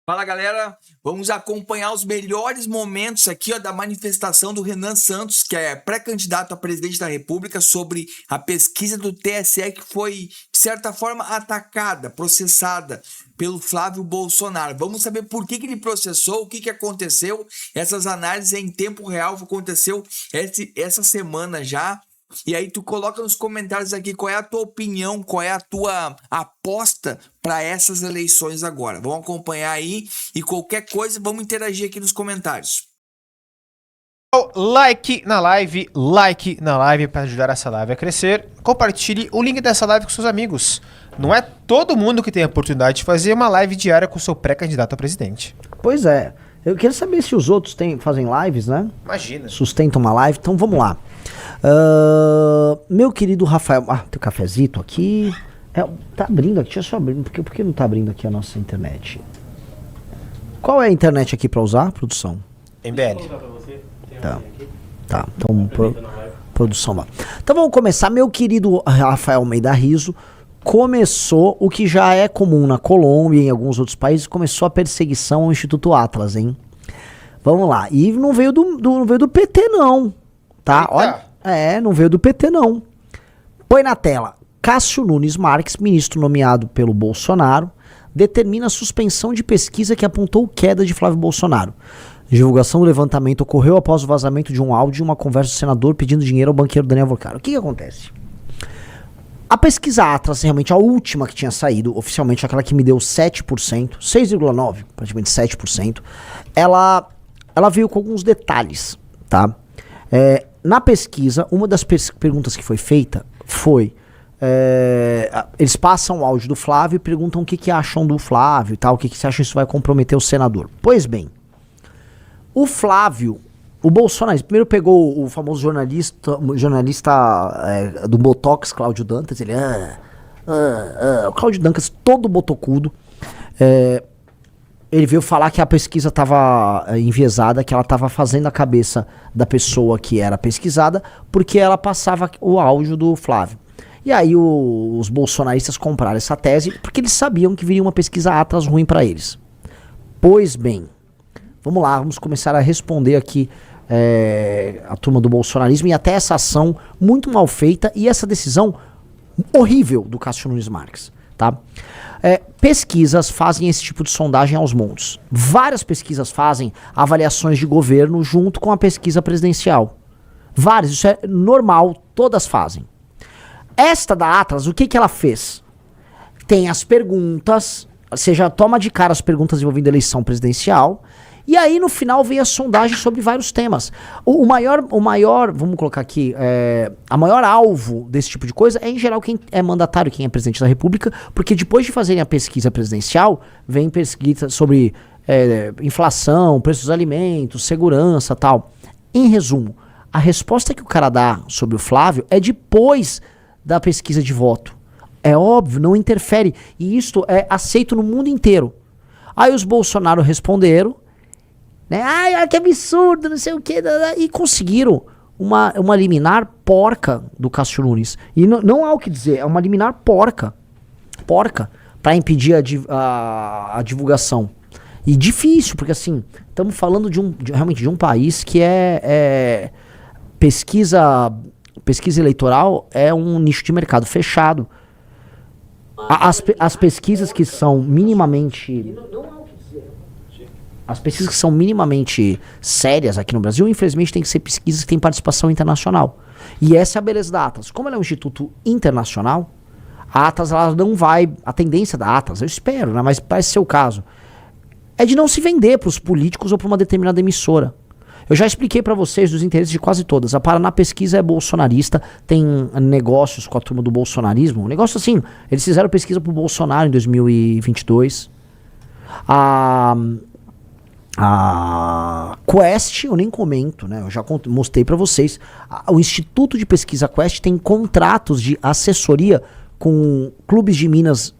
Fala galera, vamos acompanhar os melhores momentos aqui da manifestação do Renan Santos, que é pré-candidato a presidente da República, sobre a pesquisa do TSE que foi, de certa forma, atacada, processada pelo Flávio Bolsonaro. Vamos saber por que ele processou, o que aconteceu, essas análises em tempo real aconteceu essa semana já. E aí tu coloca nos comentários aqui qual é a tua opinião, qual é a tua aposta para essas eleições agora. Vamos acompanhar aí e qualquer coisa vamos interagir aqui nos comentários. Like na live para ajudar essa live a crescer. Compartilhe o link dessa live com seus amigos. Não é todo mundo que tem a oportunidade de fazer uma live diária com o seu pré-candidato a presidente. Pois é. Eu quero saber se os outros fazem lives, né? Imagina. Sustentam uma live. Então vamos lá. Meu querido Rafael. Ah, tem um cafezito aqui. Tá abrindo aqui. Deixa eu só abrir. Por que não tá abrindo aqui a nossa internet? Qual é a internet aqui pra usar, produção? MBL. Tá. Então, produção lá. Então vamos começar. Meu querido Rafael Almeida Riso. Começou o que já é comum na Colômbia e em alguns outros países, começou a perseguição ao Instituto Atlas, hein? Vamos lá. E não veio do PT, não. Tá? Olha, não veio do PT, não. Põe na tela. Cássio Nunes Marques, ministro nomeado pelo Bolsonaro, determina a suspensão de pesquisa que apontou queda de Flávio Bolsonaro. A divulgação do levantamento ocorreu após o vazamento de um áudio e uma conversa do senador pedindo dinheiro ao banqueiro Daniel Vorcaro. O que acontece? A pesquisa Atlas, realmente a última que tinha saído, oficialmente aquela que me deu 7%, 6,9%, praticamente 7%, ela veio com alguns detalhes, tá? Na pesquisa, uma das perguntas que foi feita foi, eles passam o áudio do Flávio e perguntam o que acham do Flávio e tal, o que você acha que isso vai comprometer o senador. Pois bem, o Flávio, o Bolsonaro, primeiro pegou o famoso jornalista do Botox, Cláudio Dantas, o Cláudio Dantas todo botocudo, ele veio falar que a pesquisa estava enviesada, que ela estava fazendo a cabeça da pessoa que era pesquisada, porque ela passava o áudio do Flávio. E aí os bolsonaristas compraram essa tese, porque eles sabiam que viria uma pesquisa Atlas ruim para eles. Pois bem, vamos lá, vamos começar a responder aqui a turma do bolsonarismo e até essa ação muito mal feita e essa decisão horrível do Cássio Nunes Marques, tá? Pesquisas fazem esse tipo de sondagem aos montes. Várias pesquisas fazem avaliações de governo junto com a pesquisa presidencial. Várias, isso é normal, todas fazem. Esta da Atlas, o que ela fez? Tem as perguntas, você já toma de cara as perguntas envolvendo eleição presidencial. E aí no final vem a sondagem sobre vários temas. O maior, vamos colocar aqui, a maior alvo desse tipo de coisa é em geral quem é mandatário, quem é presidente da República, porque depois de fazerem a pesquisa presidencial, vem pesquisa sobre inflação, preços dos alimentos, segurança, tal. Em resumo, a resposta que o cara dá sobre o Flávio é depois da pesquisa de voto. É óbvio, não interfere. E isto é aceito no mundo inteiro. Aí os Bolsonaro responderam, né? Ai, que absurdo, não sei o que. E conseguiram uma liminar porca do Cássio Nunes. E não há o que dizer, é uma liminar porca. Porca, para impedir a divulgação. E difícil, porque assim, estamos falando realmente de um país que pesquisa eleitoral é um nicho de mercado fechado. As pesquisas que são minimamente... As pesquisas que são minimamente sérias aqui no Brasil, infelizmente, tem que ser pesquisas que têm participação internacional. E essa é a beleza da Atlas. Como ela é um instituto internacional, a Atlas ela não vai... A tendência da Atlas, eu espero, né, mas parece ser o caso, é de não se vender para os políticos ou para uma determinada emissora. Eu já expliquei para vocês dos interesses de quase todas. A Paraná Pesquisa é bolsonarista, tem negócios com a turma do bolsonarismo. Um negócio assim, eles fizeram pesquisa pro Bolsonaro em 2022. A Quest, eu nem comento, né? Eu já mostrei para vocês. O Instituto de Pesquisa Quest tem contratos de assessoria com clubes de Minas,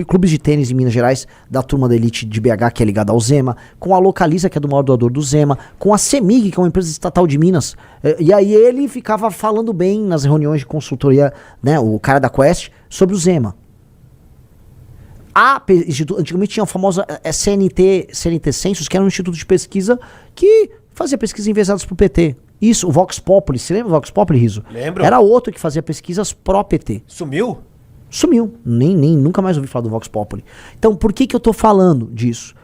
clubes de tênis de Minas Gerais, da turma da elite de BH, que é ligada ao Zema, com a Localiza, que é do maior doador do Zema, com a CEMIG, que é uma empresa estatal de Minas. E aí ele ficava falando bem nas reuniões de consultoria, né, o cara da Quest, sobre o Zema. Antigamente tinha a famosa CNT Census, que era um instituto de pesquisa que fazia pesquisas enviesadas pro PT. Isso, o Vox Populi, você lembra do Vox Populi, Riso? Lembro. Era outro que fazia pesquisas pró-PT. Sumiu? Sumiu. Nunca mais ouvi falar do Vox Populi. Então, por que eu tô falando disso?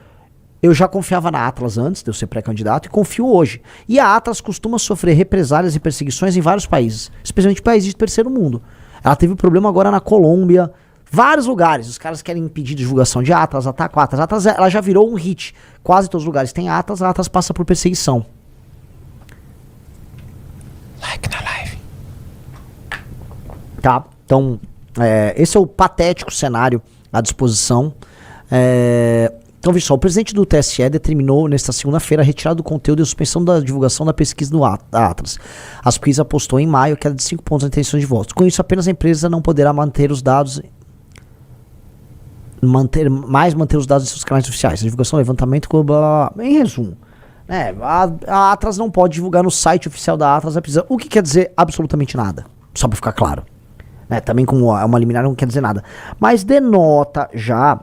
Eu já confiava na Atlas antes de eu ser pré-candidato e confio hoje. E a Atlas costuma sofrer represálias e perseguições em vários países, especialmente países de terceiro mundo. Ela teve problema agora na Colômbia, vários lugares. Os caras querem impedir divulgação de Atlas, atacam a Atlas. A Atlas ela já virou um hit. Quase todos os lugares tem Atlas, a Atlas passa por perseguição. Like na live. Tá? Então, esse é o patético cenário à disposição. Então, veja só, o presidente do TSE determinou nesta segunda-feira a retirada do conteúdo e a suspensão da divulgação da pesquisa da Atlas. A pesquisa apostou em maio queda de 5 pontos na intenção de votos. Com isso, apenas a empresa não poderá manter os dados manter os dados em seus canais oficiais. A divulgação, levantamento, blá, blá, blá. Em resumo, a Atlas não pode divulgar no site oficial da Atlas a pesquisa, o que quer dizer absolutamente nada, só para ficar claro. Também como é uma liminar não quer dizer nada. Mas denota já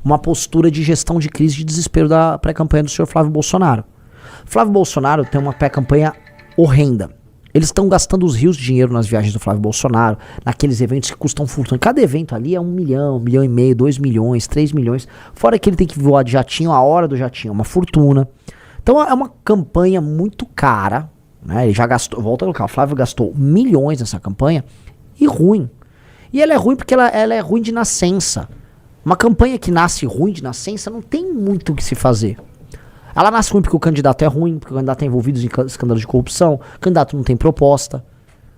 uma postura de gestão de crise e de desespero da pré-campanha do senhor Flávio Bolsonaro. Flávio Bolsonaro tem uma pré-campanha horrenda. Eles estão gastando os rios de dinheiro nas viagens do Flávio Bolsonaro, naqueles eventos que custam fortuna. Cada evento ali é 1 milhão, 1,5 milhão, 2 milhões, 3 milhões. Fora que ele tem que voar de jatinho, a hora do jatinho é uma fortuna. Então é uma campanha muito cara, né? Ele já gastou, volta ao local, o Flávio gastou milhões nessa campanha e ruim. E ela é ruim porque ela é ruim de nascença. Uma campanha que nasce ruim de nascença não tem muito o que se fazer. Ela nasce ruim porque o candidato é ruim, porque o candidato é envolvido em escândalos de corrupção, o candidato não tem proposta,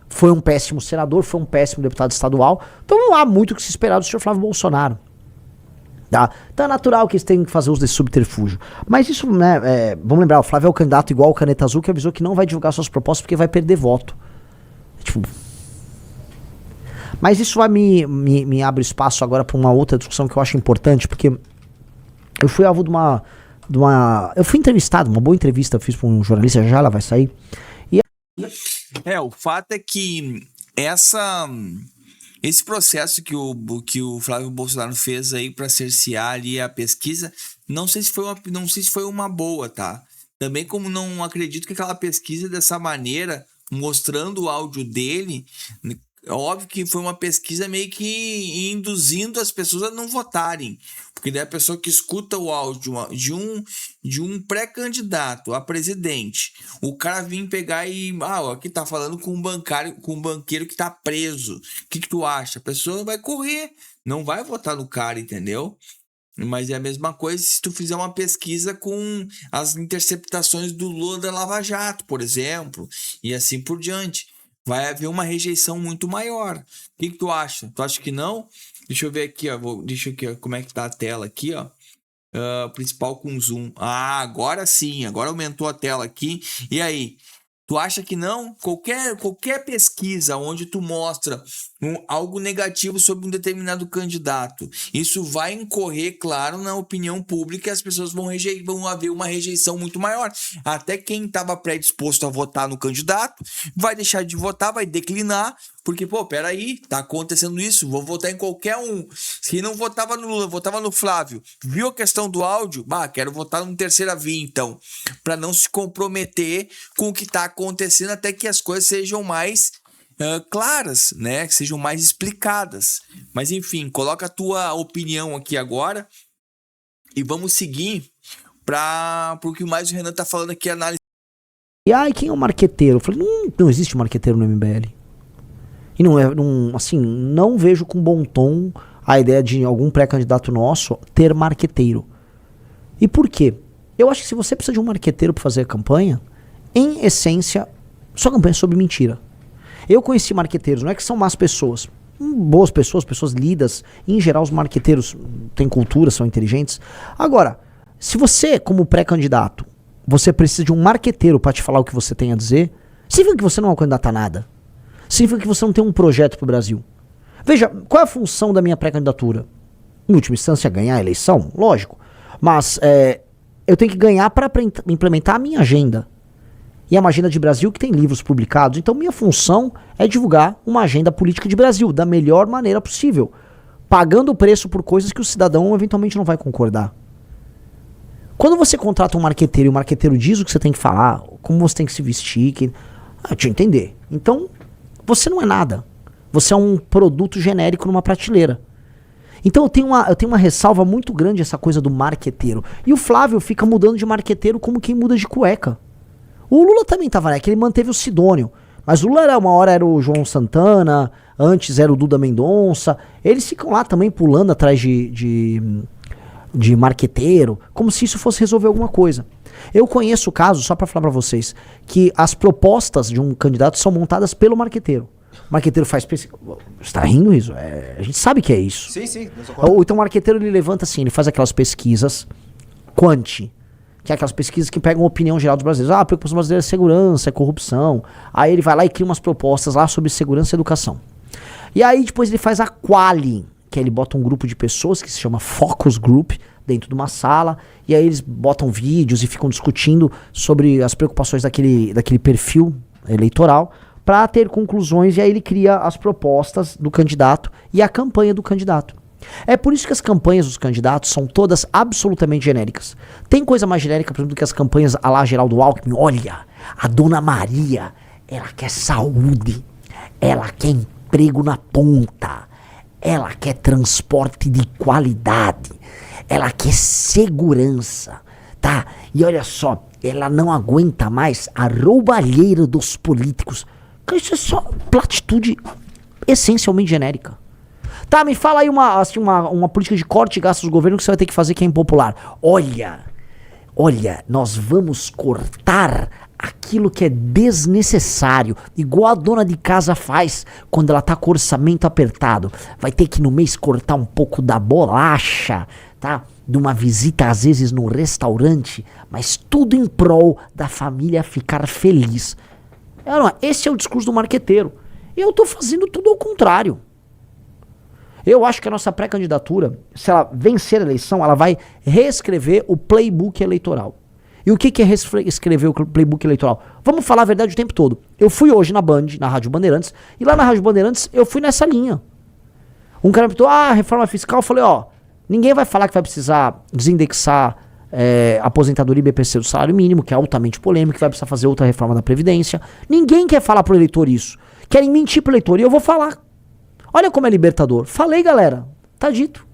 foi um péssimo senador, foi um péssimo deputado estadual, então não há muito o que se esperar do senhor Flávio Bolsonaro. Tá? Então é natural que eles tenham que fazer uso desse subterfúgio. Mas isso, vamos lembrar, o Flávio é o candidato igual o Caneta Azul que avisou que não vai divulgar suas propostas porque vai perder voto. Mas isso vai me abre espaço agora para uma outra discussão que eu acho importante, porque eu fui alvo de uma eu fui entrevistado, uma boa entrevista eu fiz para um jornalista, já ela vai sair. O fato é que esse processo que o Flávio Bolsonaro fez aí para cercear ali a pesquisa, não sei se foi uma boa, tá? Também como não acredito que aquela pesquisa dessa maneira, mostrando o áudio dele, óbvio que foi uma pesquisa meio que induzindo as pessoas a não votarem. Porque daí a pessoa que escuta o áudio de um pré-candidato a presidente, o cara vir pegar e... aqui tá falando com um banqueiro que tá preso. O que tu acha? A pessoa vai correr, não vai votar no cara, entendeu? Mas é a mesma coisa se tu fizer uma pesquisa com as interceptações do Lula da Lava Jato, por exemplo, e assim por diante. Vai haver uma rejeição muito maior. O que tu acha? Tu acha que não? Deixa eu ver aqui, ó. Deixa eu ver aqui, como é que tá a tela aqui, ó. Principal com zoom. Agora sim. Agora aumentou a tela aqui. E aí? Tu acha que não? Qualquer pesquisa onde tu mostra algo negativo sobre um determinado candidato, isso vai incorrer, claro, na opinião pública e as pessoas vão haver uma rejeição muito maior. Até quem estava predisposto a votar no candidato vai deixar de votar, vai declinar, porque, peraí, tá acontecendo isso, vou votar em qualquer um. Se não votava no Lula, votava no Flávio, viu a questão do áudio? Quero votar no terceira via, então, para não se comprometer com o que tá acontecendo, até que as coisas sejam mais claras, né? Que sejam mais explicadas. Mas enfim, coloca a tua opinião aqui agora e vamos seguir para o que mais o Renan tá falando aqui, análise. E quem é o marqueteiro? Eu falei, não existe marqueteiro no MBL. E não vejo com bom tom a ideia de algum pré-candidato nosso ter marqueteiro. E por quê? Eu acho que se você precisa de um marqueteiro para fazer a campanha, em essência, sua campanha é sobre mentira. Eu conheci marqueteiros, não é que são más pessoas, boas pessoas, pessoas lidas. Em geral, os marqueteiros têm cultura, são inteligentes. Agora, se você, como pré-candidato, você precisa de um marqueteiro para te falar o que você tem a dizer, significa que você não é um candidato a nada. Significa que você não tem um projeto para o Brasil. Veja, qual é a função da minha pré-candidatura? Em última instância, ganhar a eleição? Lógico. Mas eu tenho que ganhar para implementar a minha agenda. E é uma agenda de Brasil que tem livros publicados. Então minha função é divulgar uma agenda política de Brasil da melhor maneira possível. pagando o preço por coisas que o cidadão eventualmente não vai concordar. Quando você contrata um marqueteiro e o marqueteiro diz o que você tem que falar, como você tem que se vestir, te entender. Então, você não é nada. Você é um produto genérico numa prateleira. Então eu tenho uma ressalva muito grande essa coisa do marqueteiro. E o Flávio fica mudando de marqueteiro como quem muda de cueca. O Lula também tava, né? Que ele manteve o Sidônio. Mas o Lula uma hora era o João Santana, antes era o Duda Mendonça. Eles ficam lá também pulando atrás de marqueteiro, como se isso fosse resolver alguma coisa. Eu conheço casos, só pra falar pra vocês, que as propostas de um candidato são montadas pelo marqueteiro. O marqueteiro faz pesquisa. Você tá rindo isso? A gente sabe que é isso. Sim. Ou então o marqueteiro ele levanta assim, ele faz aquelas pesquisas quanti, que é aquelas pesquisas que pegam a opinião geral dos brasileiros. A preocupação brasileira é segurança, é corrupção. Aí ele vai lá e cria umas propostas lá sobre segurança e educação. E aí depois ele faz a quali, que ele bota um grupo de pessoas que se chama Focus Group dentro de uma sala, e aí eles botam vídeos e ficam discutindo sobre as preocupações daquele perfil eleitoral para ter conclusões, e aí ele cria as propostas do candidato e a campanha do candidato. É por isso que as campanhas dos candidatos são todas absolutamente genéricas. Tem coisa mais genérica, por exemplo, do que as campanhas à la Geraldo Alckmin. Olha, a Dona Maria, ela quer saúde, ela quer emprego na ponta, ela quer transporte de qualidade, ela quer segurança, tá? E olha só, ela não aguenta mais a roubalheira dos políticos. Isso é só platitude essencialmente genérica. Tá, me fala aí uma política de corte de gastos do governo que você vai ter que fazer que é impopular. Olha, nós vamos cortar aquilo que é desnecessário, igual a dona de casa faz quando ela tá com o orçamento apertado. Vai ter que no mês cortar um pouco da bolacha, tá? De uma visita às vezes no restaurante, mas tudo em prol da família ficar feliz. Esse é o discurso do marqueteiro. Eu tô fazendo tudo ao contrário. Eu acho que a nossa pré-candidatura, se ela vencer a eleição, ela vai reescrever o playbook eleitoral. E o que é reescrever o playbook eleitoral? Vamos falar a verdade o tempo todo. Eu fui hoje na Band, na Rádio Bandeirantes, e lá na Rádio Bandeirantes eu fui nessa linha. Um cara me perguntou, reforma fiscal, eu falei, ninguém vai falar que vai precisar desindexar aposentadoria e BPC do salário mínimo, que é altamente polêmico, que vai precisar fazer outra reforma da Previdência. Ninguém quer falar pro eleitor isso. Querem mentir pro eleitor, e eu vou falar. Olha como é libertador. Falei, galera. Tá dito.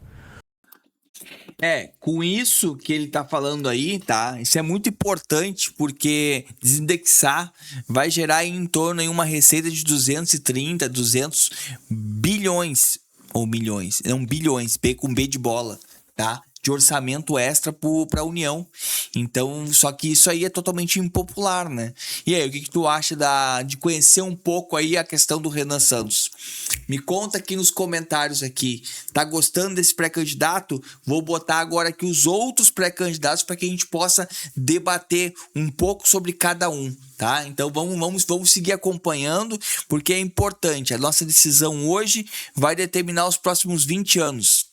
Com isso que ele tá falando aí, tá? Isso é muito importante porque desindexar vai gerar em torno de uma receita de 200 bilhões ou milhões, não bilhões, B com B de bola, tá? De orçamento extra para a União. Então, só que isso aí é totalmente impopular, né? E aí, o que tu acha de conhecer um pouco aí a questão do Renan Santos? Me conta aqui nos comentários aqui. Tá gostando desse pré-candidato? Vou botar agora aqui os outros pré-candidatos para que a gente possa debater um pouco sobre cada um, tá? Então vamos seguir acompanhando, porque é importante. A nossa decisão hoje vai determinar os próximos 20 anos.